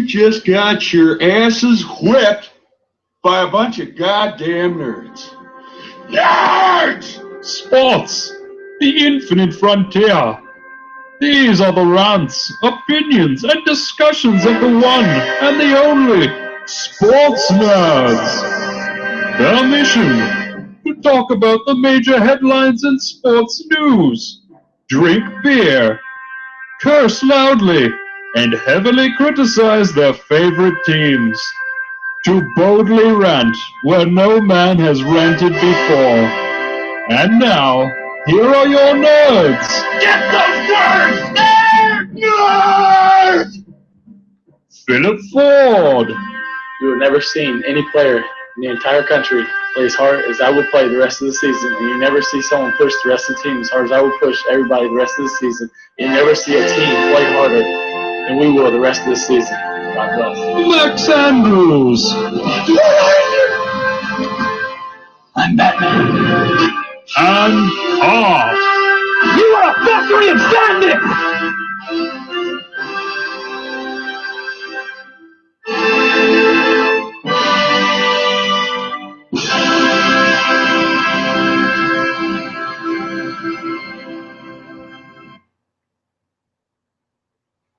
you just got your asses whipped by a bunch of goddamn nerds. Nerds! Sports, the infinite frontier. These are the rants, opinions, and discussions of the one and the only sports nerds. Their mission, to talk about the major headlines in sports news, drink beer, curse loudly, and heavily criticize their favorite teams. To boldly rant where no man has ranted before. And now, here are your nerds! Get those nerds! Nerds! Philip Ford! You have never seen any player in the entire country play as hard as I would play the rest of the season, and you never see someone push the rest of the team as hard as I would push everybody the rest of the season. You never see a team play harder than we will the rest of the season. God bless. Max Andrews! I'm Batman. And off! You are a factory of sadness!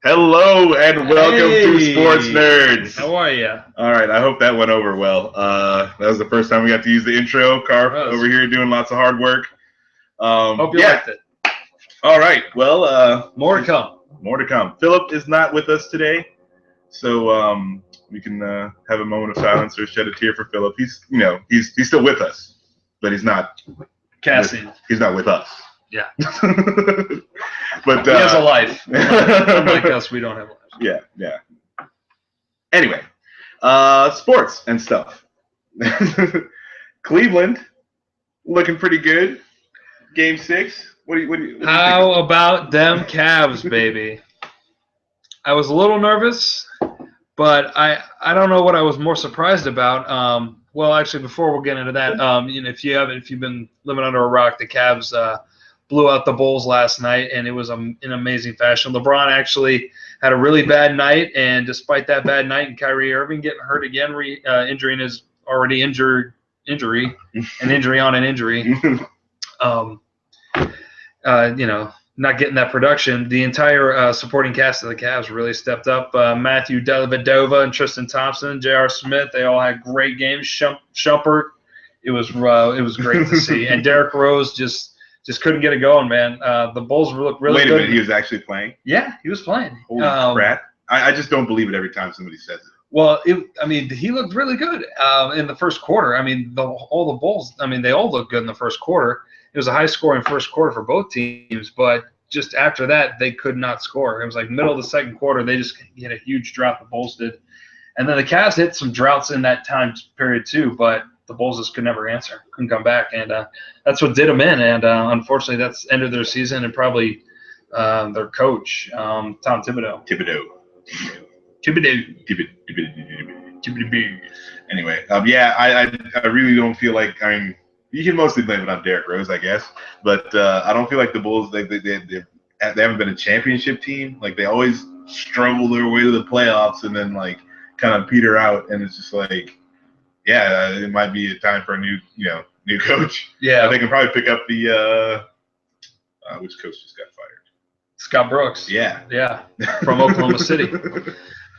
Hello and welcome to Sports Nerds. How are you? All right, I hope that went over well. That was the first time we got to use the intro. Carp over here doing lots of hard work. Hope you liked it. All right, well, More to come. More to come. Philip is not with us today, so we can have a moment of silence or shed a tear for Philip. He's still with us, but he's not. Cassie. He's not with us. Yeah. But he has a life. Unlike us, we don't have lives. Yeah. Anyway, sports and stuff. Cleveland looking pretty good. Game 6. What do you How about them Cavs, baby? I was a little nervous, but I don't know what I was more surprised about. Well, actually, before we'll get into that, if you've been living under a rock, the Cavs blew out the Bulls last night, and it was in amazing fashion. LeBron actually had a really bad night, and despite that bad night and Kyrie Irving getting hurt again, injuring his already injury, an injury on an injury, not getting that production, the entire supporting cast of the Cavs really stepped up. Matthew Dellavedova and Tristan Thompson, J.R. Smith, they all had great games. Shumpert, it was great to see. And Derrick Rose just couldn't get it going, man. The Bulls looked really good. Wait a minute, he was actually playing? Yeah, he was playing. Holy crap. I just don't believe it every time somebody says it. Well, he looked really good in the first quarter. All the Bulls, they all looked good in the first quarter. It was a high-scoring first quarter for both teams, but just after that, they could not score. It was like middle of the second quarter, they just hit a huge drought, the Bulls did. And then the Cavs hit some droughts in that time period too, but the Bulls just could never answer, couldn't come back, and that's what did them in. And unfortunately, that's ended their season and probably their coach, Tom Thibodeau. Anyway, I really don't feel like you can mostly blame it on Derrick Rose, I guess, but I don't feel like the Bulls they haven't been a championship team. Like they always struggle their way to the playoffs and then like kind of peter out, and it's just like. Yeah, it might be a time for a new coach. Yeah, they can probably pick up the which coach just got fired? Scott Brooks. Yeah, from Oklahoma City.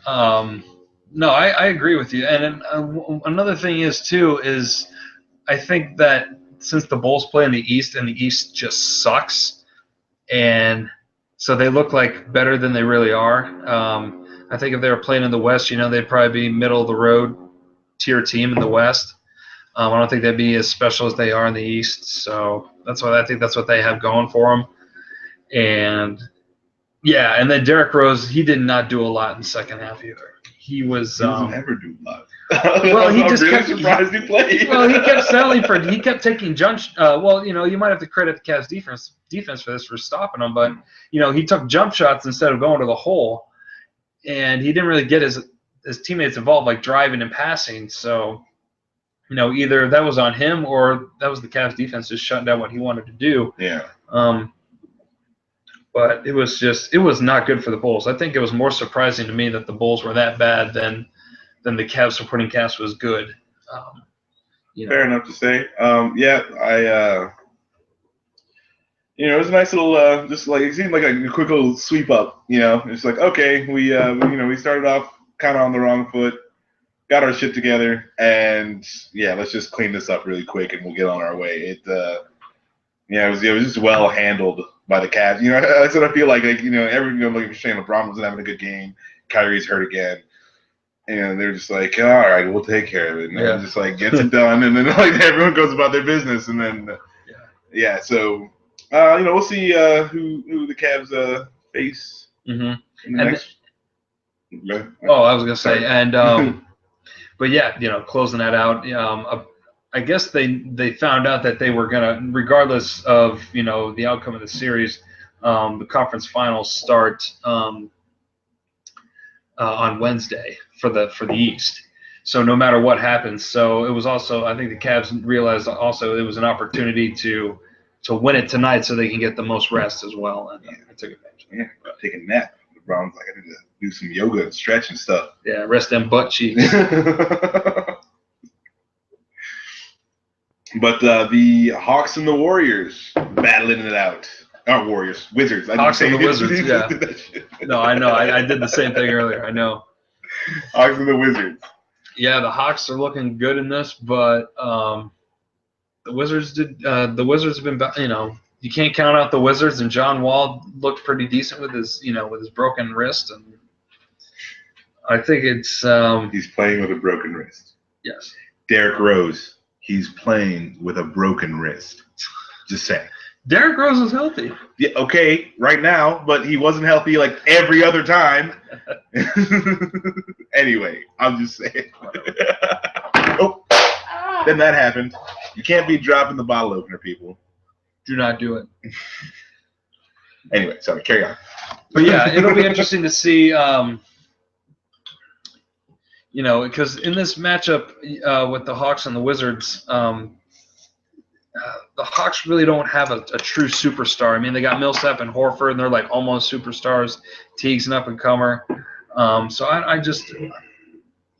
No, I agree with you. And another thing is I think that since the Bulls play in the East and the East just sucks, and so they look like better than they really are. I think if they were playing in the West, they'd probably be middle of the road tier team in the West. I don't think they'd be as special as they are in the East. So that's what they have going for them. And and then Derrick Rose, he did not do a lot in the second half either. He doesn't ever do a lot. Well, he just really kept surprised he played. Well, he kept settling for. He kept taking jump. You might have to credit the Cavs defense for this for stopping him, but he took jump shots instead of going to the hole, and he didn't really get his teammates involved, like driving and passing. So, either that was on him or that was the Cavs defense just shutting down what he wanted to do. Yeah. But it was not good for the Bulls. I think it was more surprising to me that the Bulls were that bad than the Cavs supporting cast was good. Fair enough to say. It was a nice little, just like, it seemed like a quick little sweep up. It's like, okay, we started off kind of on the wrong foot, got our shit together, and let's just clean this up really quick, and we'll get on our way. It was just well handled by the Cavs. That's what I feel like. Like, everyone, like, saying LeBron wasn't having a good game, Kyrie's hurt again. And they're just like, all right, we'll take care of it. And then just like gets it done, and then like everyone goes about their business, and then So we'll see who the Cavs face in the next. I was gonna say, and but closing that out, I guess they found out that they were gonna, regardless of the outcome of the series, the conference finals start on Wednesday for the East. So no matter what happens, so it was also, I think the Cavs realized also it was an opportunity to win it tonight so they can get the most rest as well. And I took advantage. Yeah, take a nap. LeBron's like, I need to do some yoga and stretch and stuff. Yeah, rest them butt cheeks. But the Hawks and the Warriors battling it out. Wizards. Hawks and the Wizards, yeah. No, I know. I did the same thing earlier. I know. Hawks and the Wizards. Yeah, the Hawks are looking good in this, but the Wizards have been, you can't count out the Wizards, and John Wall looked pretty decent with his broken wrist, and I think it's he's playing with a broken wrist. Yes. Derrick Rose, he's playing with a broken wrist. Just saying. Derrick Rose is healthy. Yeah, okay, right now, but he wasn't healthy like every other time. Anyway, I'm just saying. Then that happened. You can't be dropping the bottle opener, people. Do not do it. Anyway, sorry, carry on. But yeah, it'll be interesting to see, because in this matchup with the Hawks and the Wizards, the Hawks really don't have a true superstar. I mean, they got Millsap and Horford, and they're like almost superstars. Teague's an up-and-comer. So I just,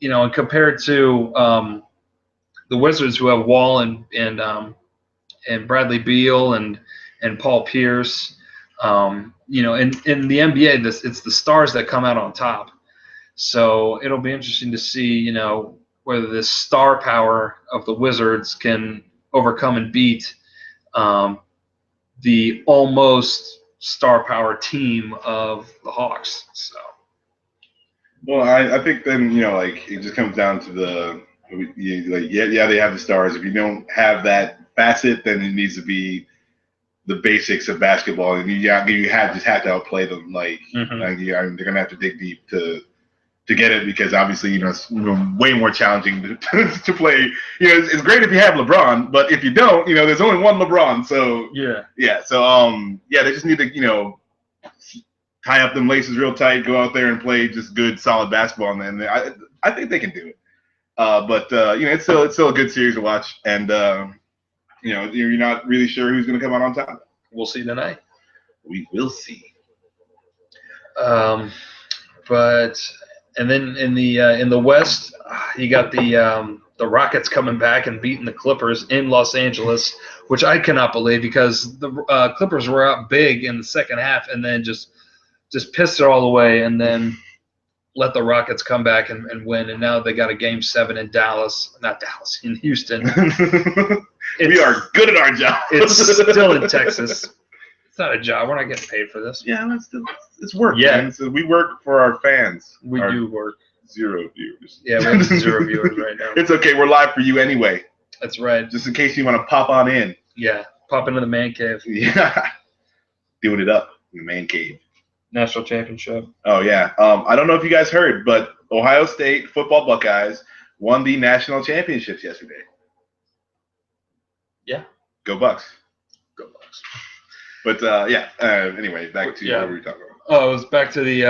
and compared to the Wizards, who have Wall and Bradley Beal and Paul Pierce, in the NBA, it's the stars that come out on top. So it'll be interesting to see, whether this star power of the Wizards can overcome and beat the almost star power team of the Hawks. So, well, I think then it just comes down to they have the stars. If you don't have that facet, then it needs to be the basics of basketball, and you just have to outplay them. They're gonna have to dig deep to get it, because obviously, it's way more challenging to play. It's great if you have LeBron, but if you don't, there's only one LeBron. So they just need to, tie up them laces real tight, go out there and play just good, solid basketball, and then I think they can do it. But it's still a good series to watch, and you're not really sure who's going to come out on top. We'll see tonight. We will see. And then in the West, you got the Rockets coming back and beating the Clippers in Los Angeles, which I cannot believe, because the Clippers were up big in the second half and then just pissed it all away, and then let the Rockets come back and win. And now they got a Game 7 in in Houston. We are good at our job. It's still in Texas. It's not a job. We're not getting paid for this. Yeah, it's work. Yeah, man. So we work for our fans. We do work. 0 viewers. Yeah, we have 0 viewers right now. It's okay. We're live for you anyway. That's right. Just in case you want to pop on in. Yeah, pop into the man cave. Yeah, doing it up in the man cave. National championship. Oh yeah. I don't know if you guys heard, but Ohio State football Buckeyes won the national championships yesterday. Yeah. Go Bucks. Go Bucks. But anyway, back to what we were talking about. Oh, it was back to the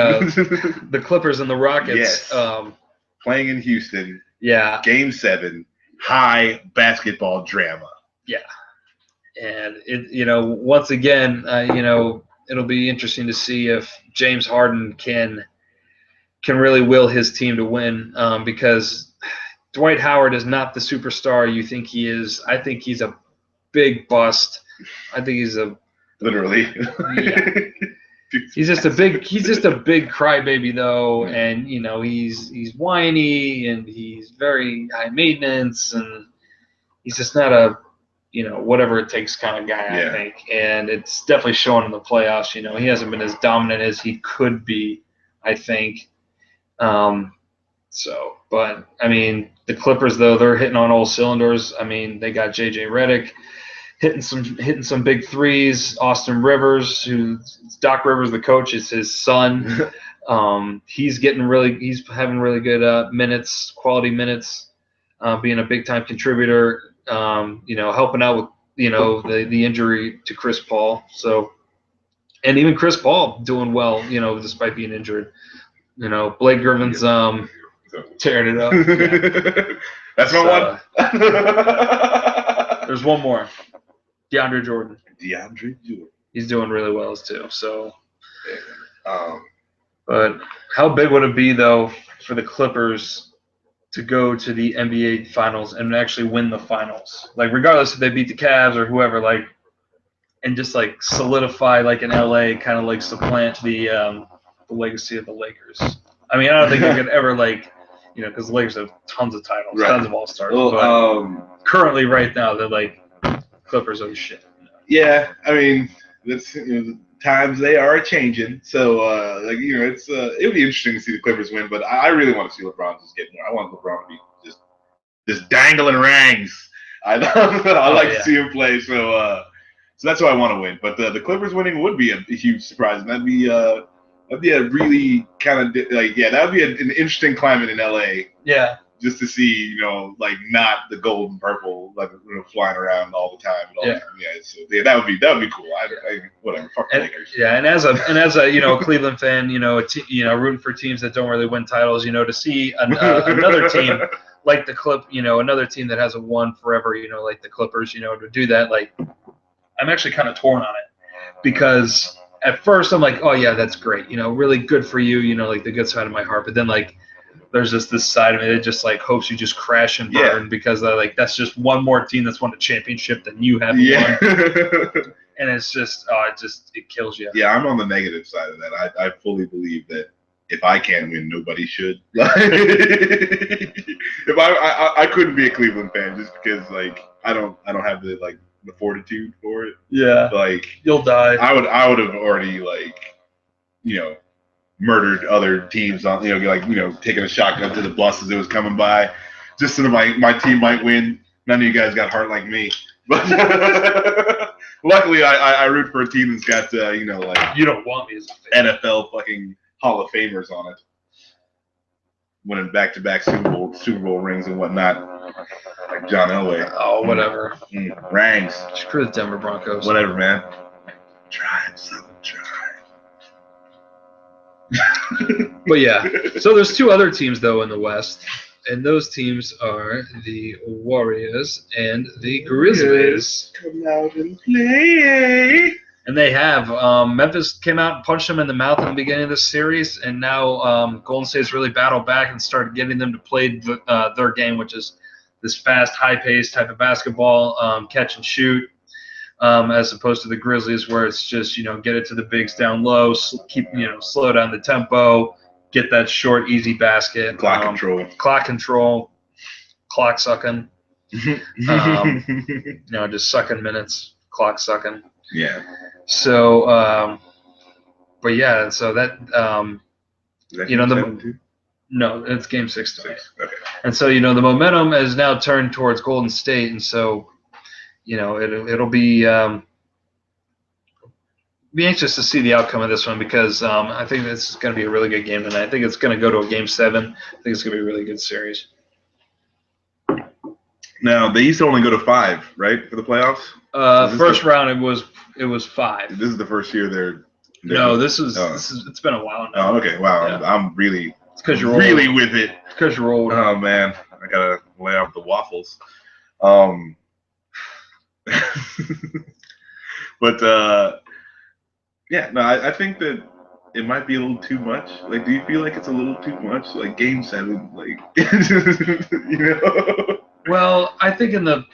the Clippers and the Rockets. Yes. Playing in Houston. Yeah. Game 7. High basketball drama. Yeah. And it, once again, it'll be interesting to see if James Harden can really will his team to win, because Dwight Howard is not the superstar you think he is. I think he's a big bust. I think he's a literally. Yeah. He's just a big crybaby though, and he's whiny and he's very high maintenance, and he's just not a whatever it takes kind of guy, Yeah. I think. And it's definitely showing in the playoffs. He hasn't been as dominant as he could be, I think. But I mean, the Clippers though, they're hitting on all cylinders. I mean, they got JJ Redick hitting some big threes. Austin Rivers, Doc Rivers, the coach, is his son. He's having really good minutes, quality minutes, being a big time contributor. Helping out with the injury to Chris Paul. So, and even Chris Paul doing well, despite being injured. Blake Griffin's tearing it up. Yeah. That's my one. There's one more. DeAndre Jordan. He's doing really well too. So, but how big would it be though for the Clippers to go to the NBA Finals and actually win the finals? Like, regardless if they beat the Cavs or whoever, like, and just like solidify, like in LA, kind of like supplant the legacy of the Lakers. I mean, I don't think they could ever because the Lakers have tons of titles, tons of All-Stars. Well, but currently, right now, they're like Clippers are shit. Yeah, I mean, that's times they are changing. So it's it would be interesting to see the Clippers win, but I really want to see LeBron just get more. I want LeBron to be just dangling rings. I like to see him play. So that's why I want to win. But the Clippers winning would be a huge surprise, and that'd be a really kind of that would be an interesting climate in LA. Yeah. Just to see, not the gold and purple, flying around all the time. That would be cool. Whatever. Fuck the Lakers. Yeah, and as a Cleveland fan, rooting for teams that don't really win titles, to see another team like the another team that hasn't won forever, like the Clippers, to do that, I'm actually kind of torn on it, because at first I'm like, oh yeah, that's great, really good for you, like the good side of my heart, but then there's just this side of it that just hopes you just crash and burn, because that's just one more team that's won a championship than you have won. And it's just it kills you. Yeah, I'm on the negative side of that. I fully believe that if I can't win, nobody should. If I couldn't be a Cleveland fan just because I don't have the fortitude for it. Yeah. You'll die. I would have already murdered other teams on taking a shotgun to the bus as it was coming by, just so that my team might win. None of you guys got heart like me, but luckily I root for a team that's got you don't want me as a fan. NFL fucking Hall of Famers on it, winning back-to-back Super Bowl rings and whatnot, like John Elway. Oh, whatever. Rings. Screw the Denver Broncos. Whatever, man. Try. But yeah, so there's two other teams though in the West, and those teams are the Warriors and the Grizzlies. Come out and play. And they have Memphis came out and punched them in the mouth in the beginning of the series, and now Golden State's really battled back and started getting them to play their game, which is this fast, high-paced type of basketball, catch and shoot. As opposed to the Grizzlies, where it's just get it to the bigs down low, slow down the tempo, get that short, easy basket, clock control, clock sucking, just sucking minutes, clock sucking. Yeah. So, but yeah, so that no, it's game 6 tonight. Okay. And so the momentum has now turned towards Golden State, and so. It'll be anxious to see the outcome of this one, because I think this is going to be a really good game tonight. I think it's going to go to a game 7. I think it's going to be a really good series. Now they used to only go to 5, right, for the playoffs? First round it was 5. This is the first year they're no, this is it's been a while now. Oh, okay, wow. Yeah. I'm really it's because you're really old. With it. It's because you're old. Oh man, I gotta lay off the waffles. But Yeah, no, I think that it might be a little too much. Like, do you feel like it's a little too much? Like Game 7, like, you know? Well, I think in the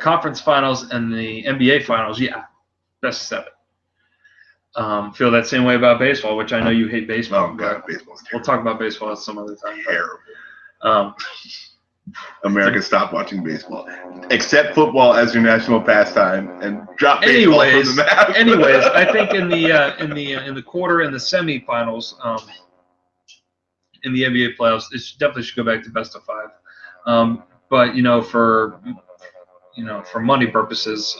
conference finals and the NBA finals, yeah, best of 7. Feel that same way about baseball, which I know you hate baseball. Oh God, baseball's We'll terrible. talk about baseball some other time. Terrible. Um, America, stop watching baseball. Accept football as your national pastime and drop baseball from the map. anyways, I think in the quarter and the semifinals, in the NBA playoffs, it definitely should go back to best of 5. But for money purposes,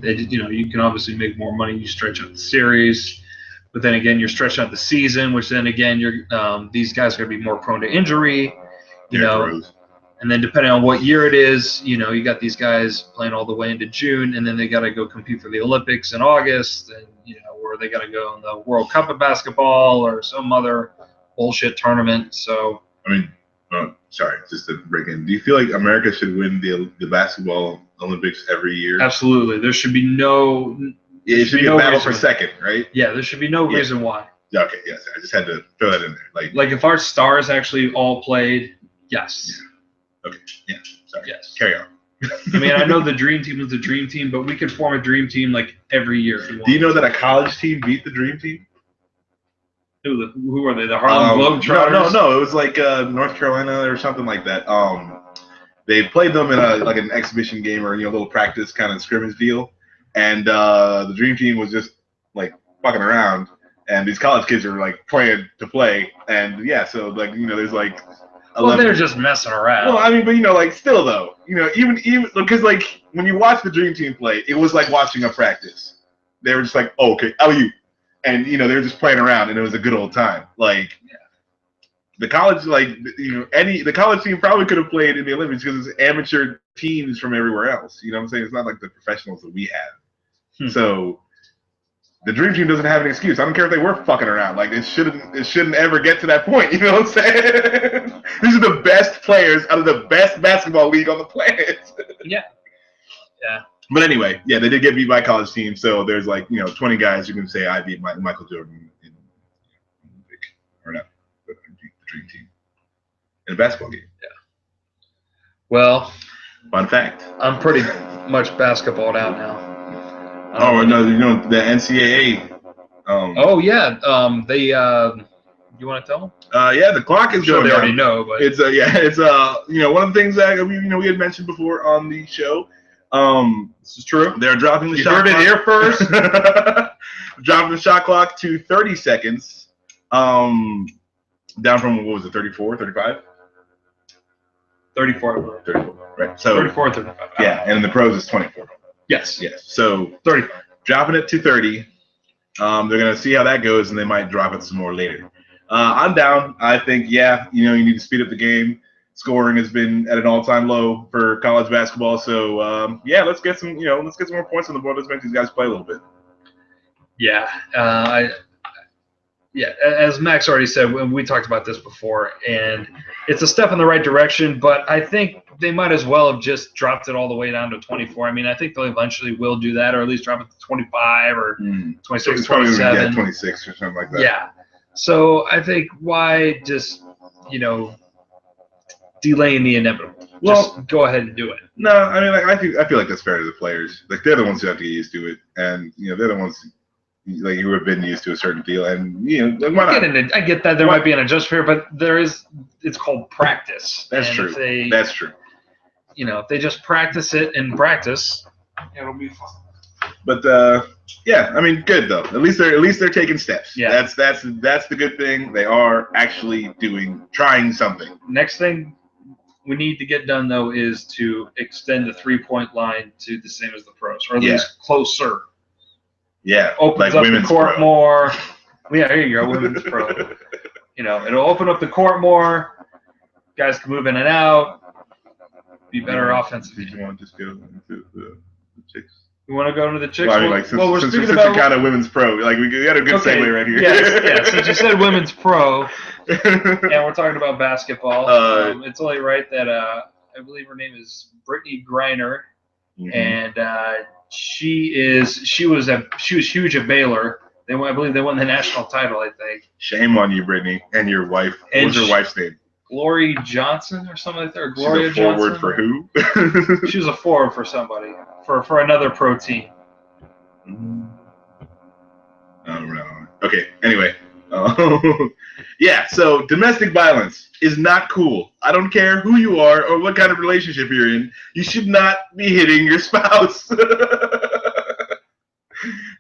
you can obviously make more money. You stretch out the series, but then again, you're stretching out the season, which then again, these guys are going to be more prone to injury. And then depending on what year it is, you got these guys playing all the way into June, and then they got to go compete for the Olympics in August, and or they got to go in the World Cup of basketball or some other bullshit tournament. So I mean, sorry, just to break in. Do you feel like America should win the basketball Olympics every year? Absolutely, there should be no. It should be a battle for second, right? Yeah, there should be no reason why. Yeah, okay, yes, I just had to throw that in there. Like if our stars actually all played, yes. Yeah. Okay, yeah, sorry. Yes. Carry on. I mean, I know the dream team was the dream team, but we could form a dream team like every year. If we Do you know that a college team beat the dream team? Who are they? The Harlem Globetrotters? No. It was like North Carolina or something like that. They played them in an exhibition game or little practice kind of scrimmage deal, and the dream team was just like fucking around, and these college kids are like playing to play, and yeah, so there's like. 11. Well, they're just messing around. Well, I mean, but still though, even because when you watch the dream team play, it was like watching a practice. They were just like, oh, okay, how are you? And they were just playing around, and it was a good old time. The college, the college team probably could have played in the Olympics because it's amateur teams from everywhere else. You know what I'm saying? It's not like the professionals that we have. So the dream team doesn't have an excuse. I don't care if they were fucking around. It shouldn't ever get to that point. You know what I'm saying? These are the best players out of the best basketball league on the planet. Yeah. But anyway, yeah, they did get beat by a college team. So there's 20 guys who can say I beat Michael Jordan in or not, but I beat the dream team in a basketball game. Yeah. Well, fun fact. I'm pretty much basketballed out now. Oh no, the NCAA. Oh yeah. You want to tell them? Yeah, the clock is going they down. Already know, but it's one of the things that we had mentioned before on the show. This is true. They're dropping the you shot heard clock. It here first. Dropping the shot clock to 30 seconds. Down from what was it, 34, 35? 34. 34, right? So 34, 35. Yeah, and in the pros it's 24. Yes. So 35. Dropping it to 30. They're gonna see how that goes, and they might drop it some more later. I'm down. I think you need to speed up the game. Scoring has been at an all-time low for college basketball. So let's get some more points on the board. Let's make these guys play a little bit. Yeah. As Max already said, we talked about this before, and it's a step in the right direction, but I think they might as well have just dropped it all the way down to 24. I mean, I think they eventually will do that, or at least drop it to 25 or 26, 27. Yeah, 26 or something like that. Yeah. So I think why just, delaying the inevitable? Just go ahead and do it. No, I mean, I feel like that's fair to the players. They're the ones who have to get used to it, and they're the ones who have been used to a certain feel, and why not? I get that there might be an adjustment here, but it's called practice. That's true. That's true. If they just practice it in practice, it'll be fun. But I mean, good though. At least they're taking steps. Yeah. That's the good thing. They are actually trying something. Next thing we need to get done though is to extend the 3-point line to the same as the pros, or at least closer. Yeah, opens up the court more. Yeah, here you go, women's pro. It'll open up the court more. Guys can move in and out. Be better offensively. You want to just go into the chicks? You want to go into the chicks? Well, I mean, since we're kind of women's pro, we got a good segue right here. Yeah. Since you said women's pro, and we're talking about basketball, it's only right that I believe her name is Brittany Griner, and She was huge at Baylor. I believe they won the national title, I think. Shame on you, Brittany, and your wife. What was your wife's name? Glory Johnson or something like that. Or She's Gloria a forward Johnson. for who? She was a forward for somebody, for another pro team. Oh, right. Okay. Anyway, yeah. So domestic violence is not cool. I don't care who you are or what kind of relationship you're in. You should not be hitting your spouse.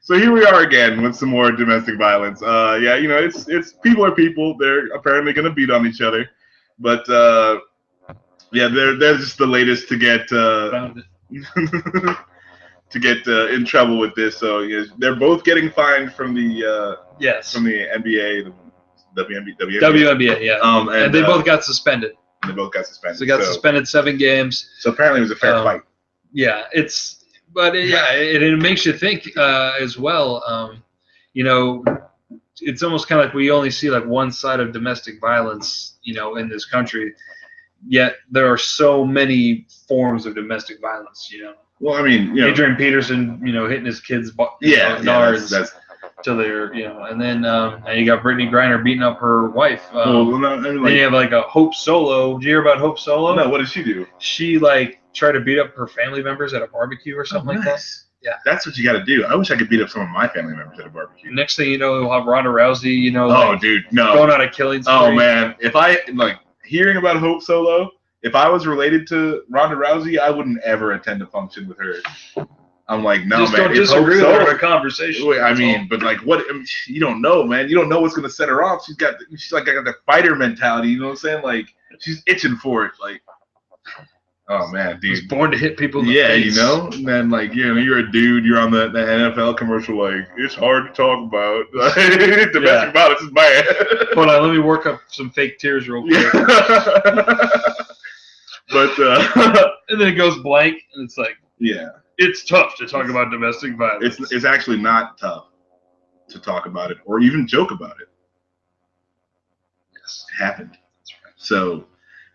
So here we are again with some more domestic violence. Yeah, you know, it's people are people. They're apparently going to beat on each other, but yeah, they're just the latest to get in trouble with this. So yeah, they're both getting fined from the from the NBA, the WNBA, yeah. And they both got suspended. They both got suspended. So they got suspended 7 games. So apparently it was a fair fight. Yeah, it makes you think as well. You know, it's almost kind of like we only see like one side of domestic violence, you know, in this country. Yet there are so many forms of domestic violence, you know. Well, I mean, you know, Adrian Peterson, you know, hitting his kids' that's till they're, you know, and then and you got Brittany Griner beating up her wife. Then you have like a Hope Solo. Did you hear about Hope Solo? No, what did she do? She like tried to beat up her family members at a barbecue or something like that. Yeah, that's what you got to do. I wish I could beat up some of my family members at a barbecue. Next thing you know, we'll have Ronda Rousey. You know, going on a killing spree. Oh man, if I hearing about Hope Solo, if I was related to Ronda Rousey, I wouldn't ever attend a function with her. I'm like, no, just man. Don't disagree with her in a conversation. Wait, I mean, but like, what? I mean, you don't know, man. You don't know what's gonna set her off. She's got the fighter mentality. You know what I'm saying? Like, she's itching for it. Like, oh man, dude. She's born to hit people in the face. You know, and then like, you know, you're a dude. You're on the NFL commercial. Like, it's hard to talk about. Domestic violence is bad. Hold on, let me work up some fake tears real quick. But and then it goes blank, and it's like, yeah. It's tough to talk about domestic violence. It's actually not tough to talk about it or even joke about it. Yes, it happened. That's right. So,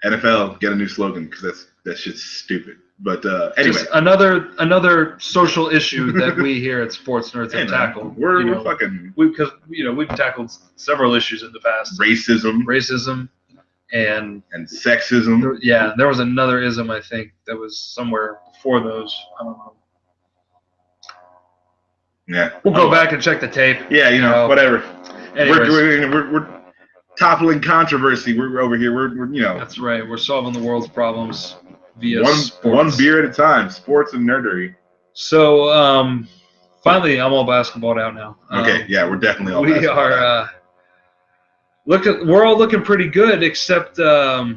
NFL, get a new slogan because that shit's stupid. But anyway, just another social issue that we here at Sports Nerds have tackled. We've tackled several issues in the past. Racism, and sexism. There was another ism I think that was somewhere before those. I don't know. Yeah, we'll go back and check the tape. Yeah, you know, whatever. Anyways. We're toppling controversy. We're over here. We're you know. That's right. We're solving the world's problems via one beer at a time. Sports and nerdery. So finally, I'm all basketballed out now. Okay, yeah, we're definitely all. We are. We're all looking pretty good, except I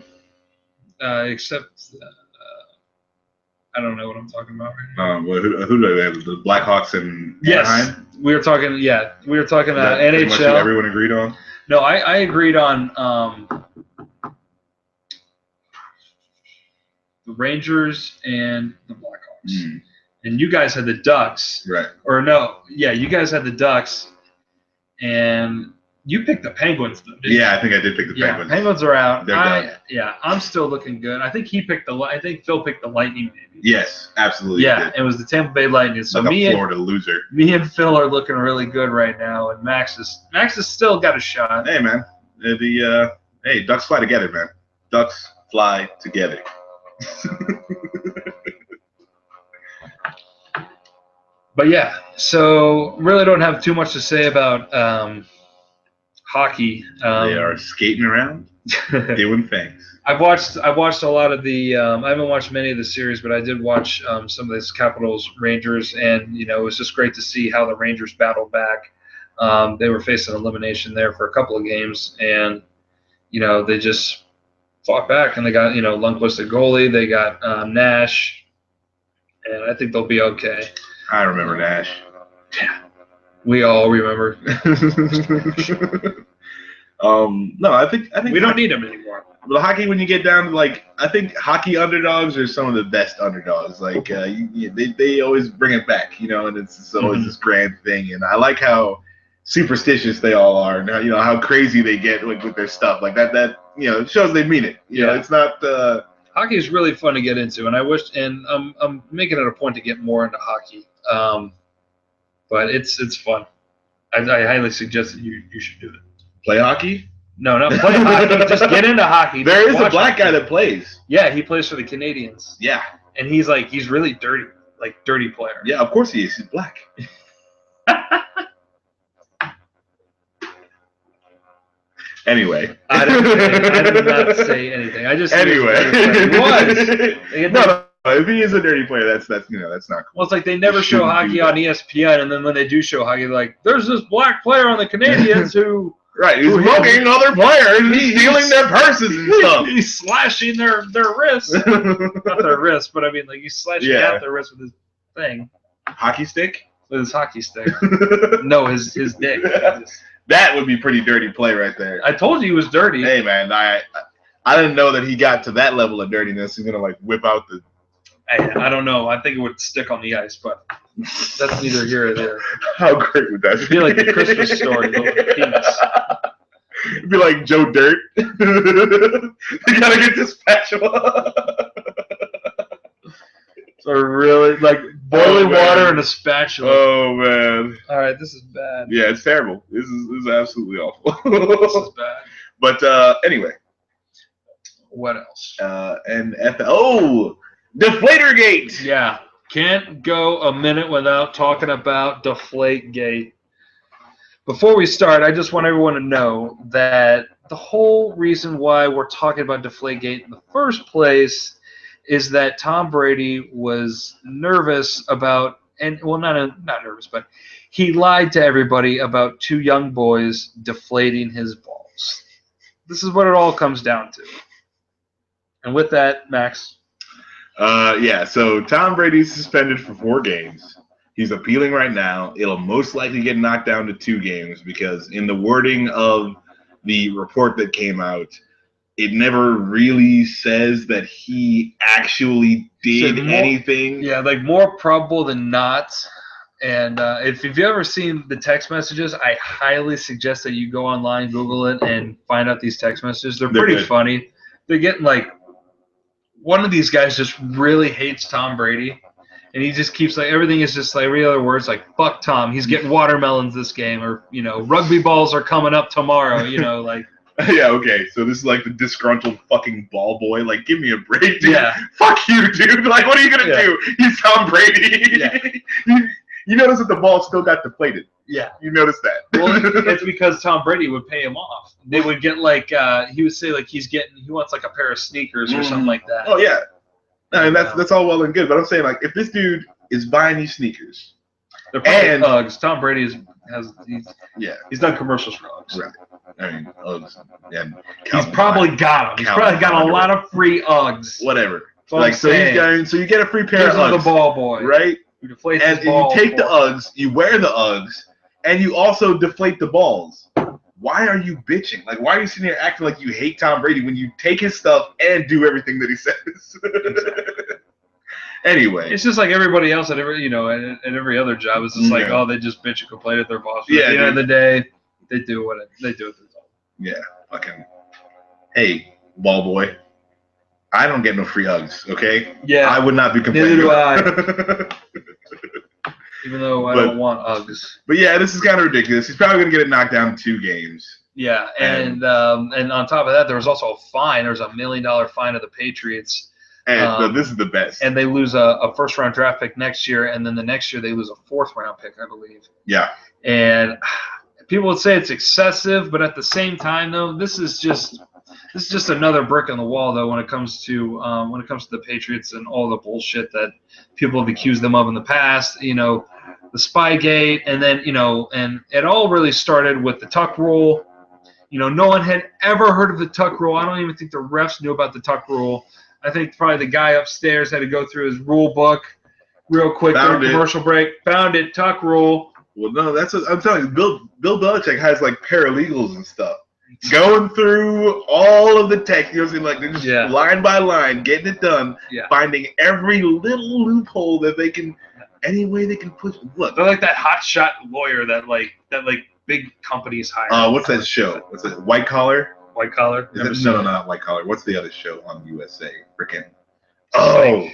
don't know what I'm talking about right now. Who do they have? The Blackhawks and Anaheim? We were talking NHL. Pretty much what everyone agreed on? No, I agreed on the Rangers and the Blackhawks. Mm. And you guys had the Ducks. Right. Or no, yeah, you guys had the Ducks, and you picked the Penguins, though, didn't you? Yeah, I think I did pick the Penguins. Penguins are out. They're done. Yeah, I'm still looking good. I think Phil picked the Lightning, maybe. Yes, absolutely. Yeah, it was the Tampa Bay Lightning. So like a Florida loser. Me and Phil are looking really good right now, and Max has still got a shot. Hey, man. Hey, Ducks fly together, man. Ducks fly together. But yeah, so really don't have too much to say about hockey. They are skating around, doing things. I've watched a lot of the. I haven't watched many of the series, but I did watch some of this Capitals Rangers, and it was just great to see how the Rangers battled back. They were facing elimination there for a couple of games, and they just fought back, and they got Lundqvist at goalie. They got Nash, and I think they'll be okay. I remember Nash. Yeah, we all remember. No, I think we don't need him anymore. But hockey, when you get down to I think hockey underdogs are some of the best underdogs. They always bring it back, and it's always this grand thing. And I like how superstitious they all are. Now, how crazy they get with their stuff. Like that. It shows they mean it. It's not. Hockey is really fun to get into, and I'm making it a point to get more into hockey. But it's fun. I highly suggest that you should do it. Play hockey? No, not play hockey. Just get into hockey. There is a black hockey. guy that plays. Yeah, he plays for the Canadians. Yeah. And he's really dirty, like dirty player. Yeah, of course he is. He's black. Anyway. I did not say anything. I just anyway. He was. No, if he is a dirty player, that's not cool. Well, it's like they never show hockey on ESPN, and then when they do show hockey, they're like, there's this black player on the Canadians who right, he's mugging other players, he's stealing their purses and stuff. He's slashing their wrists. Not their wrists, but I mean, like, he's slashing out their wrists with his thing. Hockey stick? With his hockey stick. No, his dick. That would be pretty dirty play right there. I told you he was dirty. Hey, man, I didn't know that he got to that level of dirtiness. He's going to, like, whip out the... Hey, I don't know. I think it would stick on the ice, but that's neither here or there. How great would that be? It'd be like the Christmas story, the penis. It'd be like Joe Dirt. You got to get this spatula. So really, like, boiling water and a spatula. Oh, man. All right, this is bad. Yeah, it's terrible. This is absolutely awful. This is bad. But anyway. What else? Deflategate. Yeah, can't go a minute without talking about Deflategate. Before we start, I just want everyone to know that the whole reason why we're talking about Deflategate in the first place is that Tom Brady was nervous about, and well, not nervous, but he lied to everybody about two young boys deflating his balls. This is what it all comes down to. And with that, Max. Yeah, so Tom Brady's suspended for 4 games. He's appealing right now. It'll most likely get knocked down to 2 games because in the wording of the report that came out, it never really says that he actually did anything. Yeah, like more probable than not. And if you've ever seen the text messages, I highly suggest that you go online, Google it, and find out these text messages. They're pretty funny. They're getting like, one of these guys just really hates Tom Brady, and he just keeps like everything is just like every other word's like fuck Tom. He's getting watermelons this game, or rugby balls are coming up tomorrow. Like. Yeah, okay. So this is like the disgruntled fucking ball boy. Like, give me a break, dude. Yeah. Fuck you, dude. Like, what are you gonna do? He's Tom Brady. Yeah. You notice that the ball still got deflated. Yeah. You notice that. Well, it's because Tom Brady would pay him off. They would get like he would say like he wants like a pair of sneakers or something like that. Oh yeah. And that's all well and good, but I'm saying like if this dude is buying you sneakers, they're probably Uggs. Tom Brady he's done commercials for Uggs. Right. I mean Uggs. Yeah. He's probably got them. He's probably got a lot of free Uggs. Whatever. Like so you get a free pair of Uggs. The ball boy. Right? And you take the Uggs, you wear the Uggs, and you also deflate the balls. Why are you bitching? Like, why are you sitting here acting like you hate Tom Brady when you take his stuff and do everything that he says? Anyway, it's just like everybody else at every at every other job. It's just like they just bitch and complain at their boss. But at the end of the day, they do what they're told. Yeah, fucking. Hey, ball boy. I don't get no free Uggs, okay? Yeah. I would not be complaining. Neither do I. Even though I don't want Uggs. But yeah, this is kind of ridiculous. He's probably going to get it knocked down 2 games. Yeah, and on top of that, there was also a fine. There was $1 million fine of the Patriots. And this is the best. And they lose a first-round draft pick next year, and then the next year they lose a 4th-round pick, I believe. Yeah. And people would say it's excessive, but at the same time, though, this is just another brick on the wall, though, when it comes to the Patriots and all the bullshit that people have accused them of in the past. The Spygate, and then and it all really started with the tuck rule. No one had ever heard of the tuck rule. I don't even think the refs knew about the tuck rule. I think probably the guy upstairs had to go through his rule book real quick during commercial break. Found it, tuck rule. Well, no, that's what I'm telling you. Bill Belichick has like paralegals and stuff. Going through all of the text, like they're just line by line, getting it done, finding every little loophole that they can, any way they can push. Look, they're like that hotshot lawyer that big companies hire. What's that show? What's it? White Collar. White Collar. Is it, no, not White Collar. What's the other show on USA? Freaking. Oh,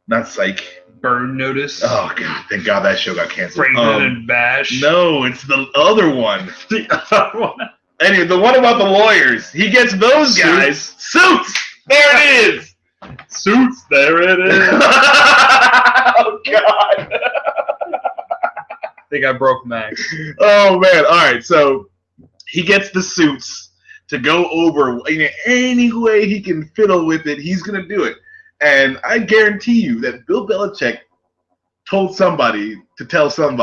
not Psych. Burn Notice. Oh God! Thank God that show got canceled. Franklin and Bash. No, it's the other one. The other one. Anyway, the one about the lawyers. He gets those guys. Suits. There it is. Suits. There it is. Oh God. I think I broke Max. Oh man! All right, so he gets the suits to go over any way he can fiddle with it. He's gonna do it, and I guarantee you that Bill Belichick told somebody to tell Tom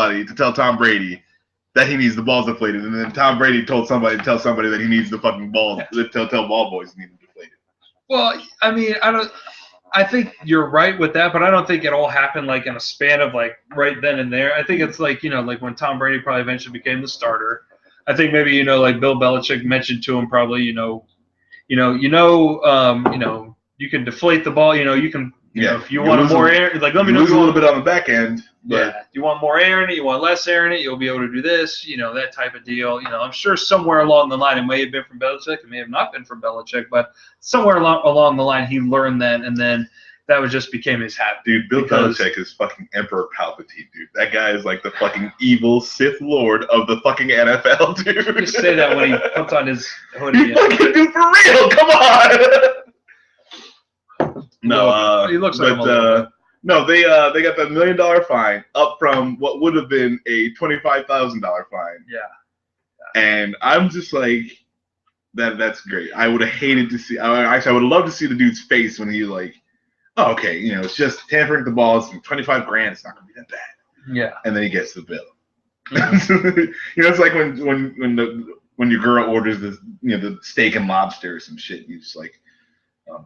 Brady that he needs the balls deflated, and then Tom Brady told somebody to tell somebody that he needs the fucking balls. Tell ball boys he needs them deflated. Well, I mean, I think you're right with that, but I don't think it all happened like in a span of like right then and there. I think it's like, like when Tom Brady probably eventually became the starter. I think maybe, like Bill Belichick mentioned to him probably, you can deflate the ball, you can, if you want more air, like let me know. Lose a little bit on the back end. But yeah, you want more air in it, you want less air in it, you'll be able to do this, that type of deal. I'm sure somewhere along the line, it may have been from Belichick, it may have not been from Belichick, but somewhere along the line, he learned that, and then that just became his habit. Dude, Bill Belichick is fucking Emperor Palpatine, dude. That guy is like the fucking evil Sith Lord of the fucking NFL, dude. Just say that when he puts on his hoodie. He fucking dude, for real, come on! No, he looks like him a little bit. No, they got the $1 million fine up from what would have been a $25,000 fine. Yeah. And I'm just like, that's great. I would have hated to see. I would have loved to see the dude's face when he like, oh, okay, it's just tampering the balls, $25 grand. It's not gonna be that bad. Yeah. And then he gets the bill. It's like when your girl orders the steak and lobster or some shit. You just like, oh no.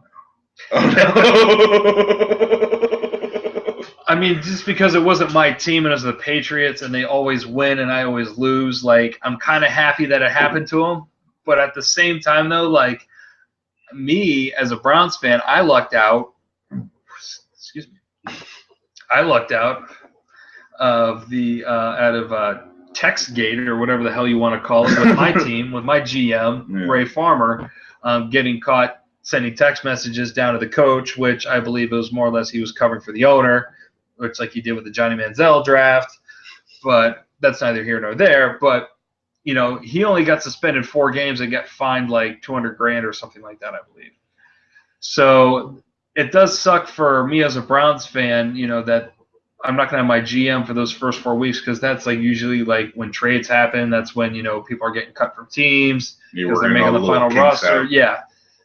I mean, just because it wasn't my team and it was the Patriots and they always win and I always lose, like, I'm kind of happy that it happened to them. But at the same time, though, like, me as a Browns fan, I lucked out. Excuse me. I lucked out of Textgate or whatever the hell you want to call it with my team, with my GM, Ray Farmer, getting caught sending text messages down to the coach, which I believe it was more or less he was covering for the owner, which like he did with the Johnny Manziel draft. But that's neither here nor there. But, he only got suspended 4 games and got fined like $200 grand or something like that, I believe. So it does suck for me as a Browns fan, that I'm not going to have my GM for those first 4 weeks because that's like usually like when trades happen. That's when, people are getting cut from teams because they're making the final roster. Yeah.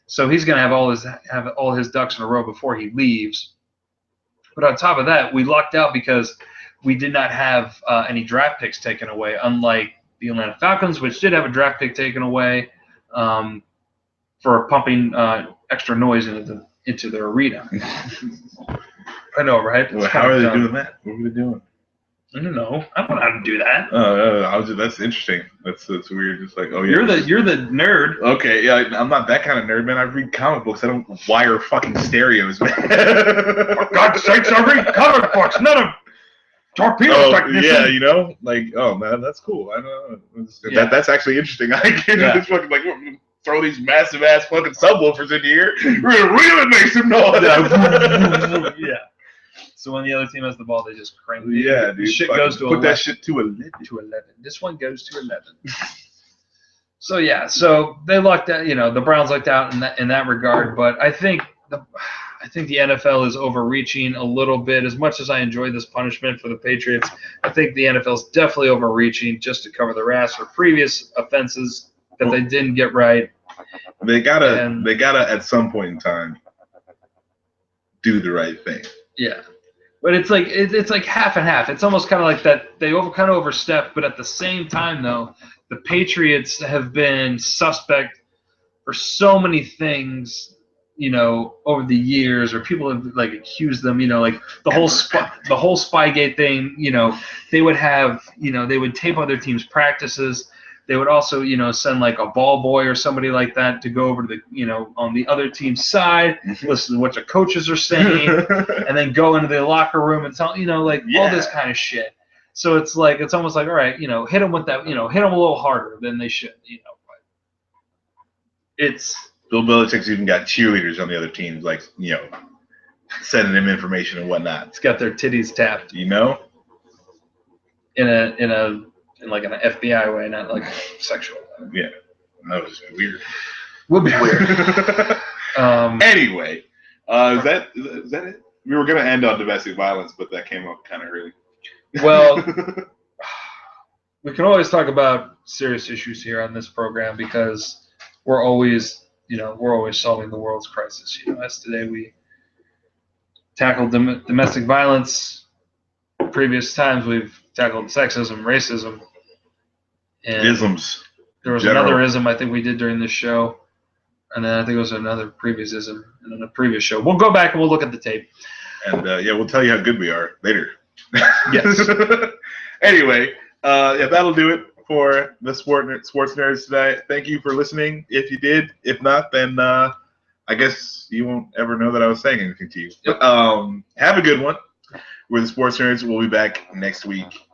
So he's going to have all his ducks in a row before he leaves. But on top of that, we lucked out because we did not have any draft picks taken away, unlike the Atlanta Falcons, which did have a draft pick taken away for pumping extra noise into their arena. I know, right? Well, how are they doing that? What are they doing? I don't know. I don't know how to do that. That's interesting. That's weird. Just like, oh yeah. You're the nerd. Okay, yeah, I'm not that kind of nerd, man. I read comic books. I don't wire fucking stereos, man. For God's sakes, I read comic books, not a torpedo technician. Yeah, like, oh man, that's cool. I know. That's actually interesting. I can just fucking like throw these massive ass fucking subwoofers in here. Really make some noise. Yeah. So when the other team has the ball, they just crank it. Yeah, dude. Shit goes to 11. Put that shit to 11. This one goes to 11. So yeah, so they lucked out. The Browns lucked out in that regard. But I think the NFL is overreaching a little bit. As much as I enjoy this punishment for the Patriots, I think the NFL is definitely overreaching just to cover their ass for previous offenses that they didn't get right. They gotta at some point in time do the right thing. Yeah. But it's like half and half. It's almost kind of like that they kind of overstepped, but at the same time, though, the Patriots have been suspect for so many things, over the years, or people have like accused them, like the whole Spygate thing. They would have, they would tape other teams' practices. They would also, send like a ball boy or somebody like that to go over to the, on the other team's side, listen to what the coaches are saying, and then go into the locker room and tell, all this kind of shit. So it's almost like, all right, hit them with that, hit them a little harder than they should, it's Bill Belichick's even got cheerleaders on the other teams, like, sending him information and whatnot. it's got their titties tapped You know? in like an FBI way, not like sexual. Yeah. That was weird. Would be weird. Anyway, is that it? We were gonna end on domestic violence, but that came up kind of early. Well, we can always talk about serious issues here on this program because we're always solving the world's crisis. As today we tackled domestic violence. Previous times we've tackled sexism, racism, and Isms. there was General. another ism I think we did during this show, and then I think it was another previous ism in a previous show. We'll go back and we'll look at the tape. And we'll tell you how good we are later. Yes. Anyway, that'll do it for the sports nerds today. Thank you for listening. If you did, if not, then I guess you won't ever know that I was saying anything to you. Yep. Have a good one. We're the sports nerds. We'll be back next week.